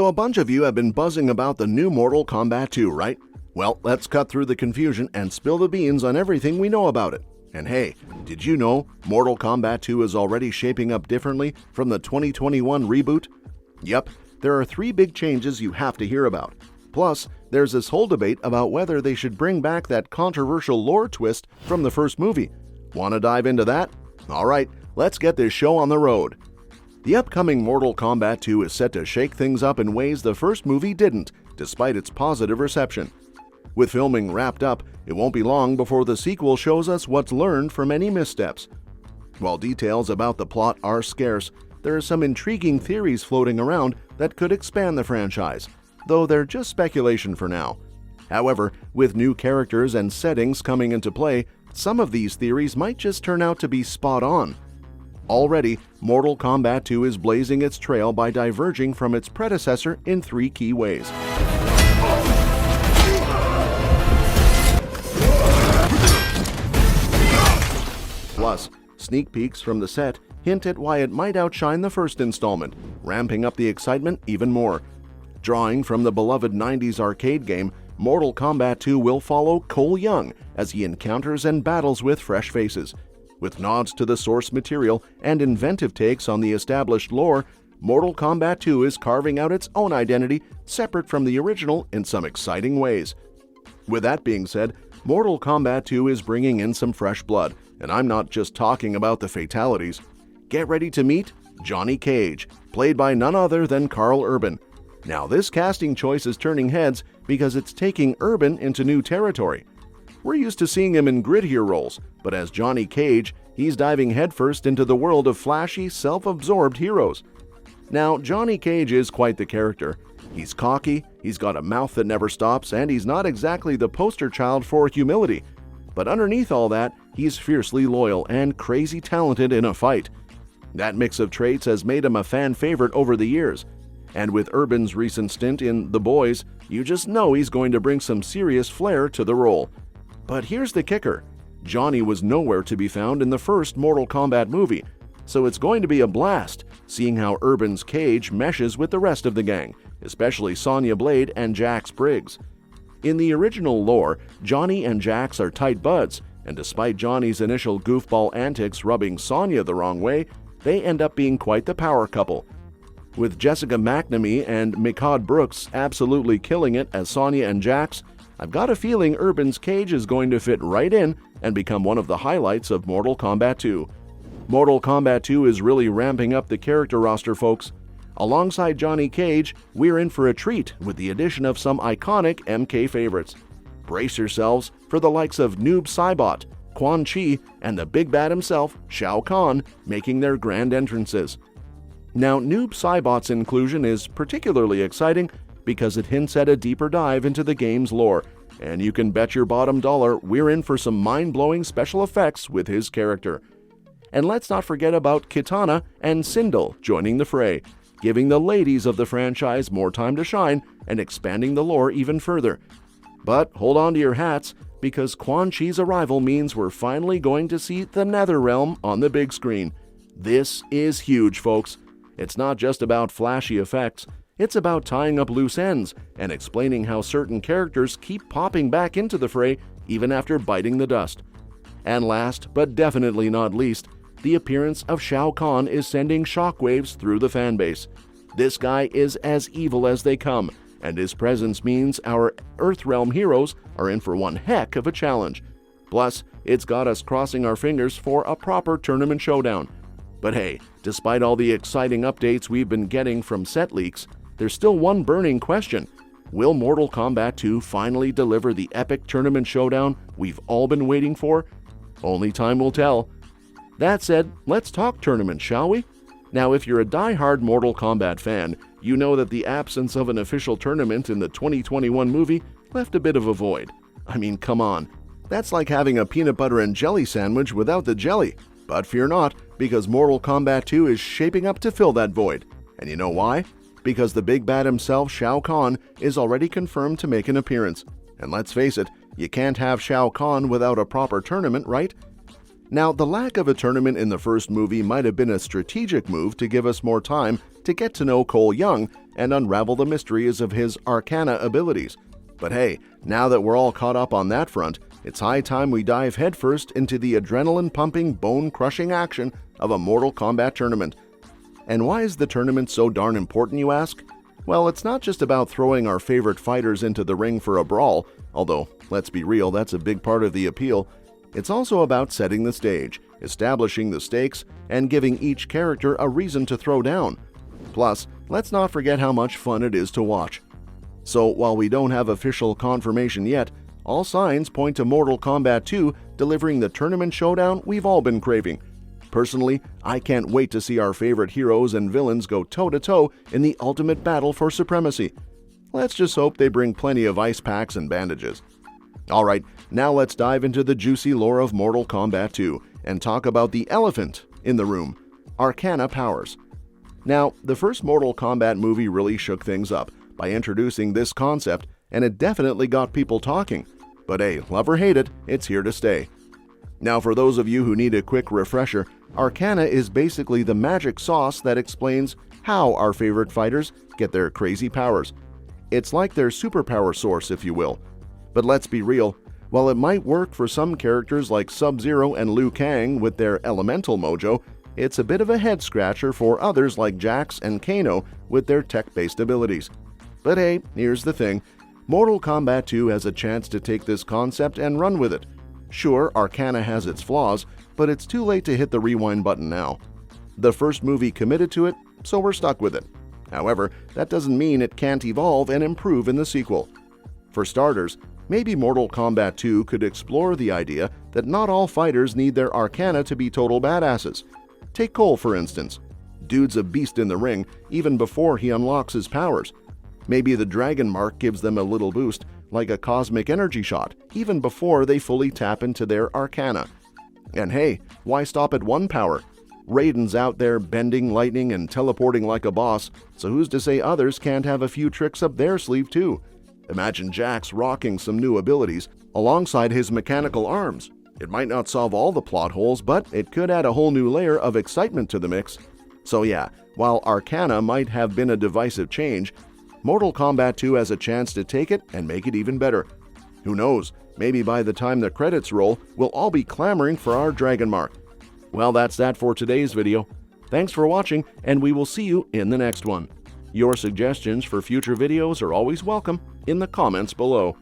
So a bunch of you have been buzzing about the new Mortal Kombat 2, right? Well, let's cut through the confusion and spill the beans on everything we know about it. And hey, did you know Mortal Kombat 2 is already shaping up differently from the 2021 reboot? Yep, there are 3 big changes you have to hear about. Plus, there's this whole debate about whether they should bring back that controversial lore twist from the first movie. Want to dive into that? Alright, let's get this show on the road. The upcoming Mortal Kombat 2 is set to shake things up in ways the first movie didn't, despite its positive reception. With filming wrapped up, it won't be long before the sequel shows us what's learned from any missteps. While details about the plot are scarce, there are some intriguing theories floating around that could expand the franchise, though they're just speculation for now. However, with new characters and settings coming into play, some of these theories might just turn out to be spot on. Already, Mortal Kombat 2 is blazing its trail by diverging from its predecessor in 3 key ways. Plus, sneak peeks from the set hint at why it might outshine the first installment, ramping up the excitement even more. Drawing from the beloved 90s arcade game, Mortal Kombat 2 will follow Cole Young as he encounters and battles with fresh faces. With nods to the source material and inventive takes on the established lore, Mortal Kombat 2 is carving out its own identity separate from the original in some exciting ways. With that being said, Mortal Kombat 2 is bringing in some fresh blood, and I'm not just talking about the fatalities. Get ready to meet Johnny Cage, played by none other than Karl Urban. Now this casting choice is turning heads because it's taking Urban into new territory. We're used to seeing him in grittier roles, but as Johnny Cage, he's diving headfirst into the world of flashy, self-absorbed heroes. Now, Johnny Cage is quite the character. He's cocky, he's got a mouth that never stops, and he's not exactly the poster child for humility. But underneath all that, he's fiercely loyal and crazy talented in a fight. That mix of traits has made him a fan favorite over the years. And with Urban's recent stint in The Boys, you just know he's going to bring some serious flair to the role. But here's the kicker. Johnny was nowhere to be found in the first Mortal Kombat movie, so it's going to be a blast seeing how Urban's Cage meshes with the rest of the gang, especially Sonya Blade and Jax Briggs. In the original lore, Johnny and Jax are tight buds, and despite Johnny's initial goofball antics rubbing Sonya the wrong way, they end up being quite the power couple. With Jessica McNamee and Mehcad Brooks absolutely killing it as Sonya and Jax, I've got a feeling Urban's Cage is going to fit right in and become one of the highlights of Mortal Kombat 2. Mortal Kombat 2 is really ramping up the character roster, folks. Alongside Johnny Cage, we're in for a treat with the addition of some iconic MK favorites. Brace yourselves for the likes of Noob Saibot, Quan Chi, and the big bad himself, Shao Kahn, making their grand entrances. Now, Noob Saibot's inclusion is particularly exciting because it hints at a deeper dive into the game's lore, and you can bet your bottom dollar we're in for some mind-blowing special effects with his character. And let's not forget about Kitana and Sindel joining the fray, giving the ladies of the franchise more time to shine and expanding the lore even further. But hold on to your hats, because Quan Chi's arrival means we're finally going to see the Netherrealm on the big screen. This is huge, folks. It's not just about flashy effects. It's about tying up loose ends and explaining how certain characters keep popping back into the fray even after biting the dust. And last, but definitely not least, the appearance of Shao Kahn is sending shockwaves through the fanbase. This guy is as evil as they come, and his presence means our Earthrealm heroes are in for one heck of a challenge. Plus, it's got us crossing our fingers for a proper tournament showdown. But hey, despite all the exciting updates we've been getting from set leaks, there's still one burning question. Will Mortal Kombat 2 finally deliver the epic tournament showdown we've all been waiting for? Only time will tell. That said, let's talk tournament, shall we? Now, if you're a die-hard Mortal Kombat fan, you know that the absence of an official tournament in the 2021 movie left a bit of a void. I mean, come on. That's like having a peanut butter and jelly sandwich without the jelly. But fear not, because Mortal Kombat 2 is shaping up to fill that void. And you know why? Because the big bad himself, Shao Kahn, is already confirmed to make an appearance. And let's face it, you can't have Shao Kahn without a proper tournament, right? Now, the lack of a tournament in the first movie might have been a strategic move to give us more time to get to know Cole Young and unravel the mysteries of his arcana abilities. But hey, now that we're all caught up on that front, it's high time we dive headfirst into the adrenaline-pumping, bone-crushing action of a Mortal Kombat tournament. And why is the tournament so darn important, you ask? Well, it's not just about throwing our favorite fighters into the ring for a brawl, although, let's be real, that's a big part of the appeal. It's also about setting the stage, establishing the stakes, and giving each character a reason to throw down. Plus, let's not forget how much fun it is to watch. So, while we don't have official confirmation yet, all signs point to Mortal Kombat 2 delivering the tournament showdown we've all been craving. Personally, I can't wait to see our favorite heroes and villains go toe-to-toe in the ultimate battle for supremacy. Let's just hope they bring plenty of ice packs and bandages. Alright, now let's dive into the juicy lore of Mortal Kombat 2 and talk about the elephant in the room, Arcana powers. Now, the first Mortal Kombat movie really shook things up by introducing this concept, and it definitely got people talking. But hey, love or hate it, it's here to stay. Now, for those of you who need a quick refresher, Arcana is basically the magic sauce that explains how our favorite fighters get their crazy powers. It's like their superpower source, if you will. But let's be real, while it might work for some characters like Sub-Zero and Liu Kang with their elemental mojo, it's a bit of a head-scratcher for others like Jax and Kano with their tech-based abilities. But hey, here's the thing, Mortal Kombat 2 has a chance to take this concept and run with it. Sure, Arcana has its flaws, but it's too late to hit the rewind button now. The first movie committed to it, so we're stuck with it. However, that doesn't mean it can't evolve and improve in the sequel. For starters, maybe Mortal Kombat 2 could explore the idea that not all fighters need their Arcana to be total badasses. Take Cole, for instance. Dude's a beast in the ring even before he unlocks his powers. Maybe the Dragon Mark gives them a little boost, like a cosmic energy shot, even before they fully tap into their Arcana. And hey, why stop at one power? Raiden's out there bending lightning and teleporting like a boss, so who's to say others can't have a few tricks up their sleeve too? Imagine Jax rocking some new abilities alongside his mechanical arms. It might not solve all the plot holes, but it could add a whole new layer of excitement to the mix. So yeah, while Arcana might have been a divisive change, Mortal Kombat 2 has a chance to take it and make it even better. Who knows, maybe by the time the credits roll, we'll all be clamoring for our Dragon Mark. Well, that's that for today's video. Thanks for watching, and we will see you in the next one. Your suggestions for future videos are always welcome in the comments below.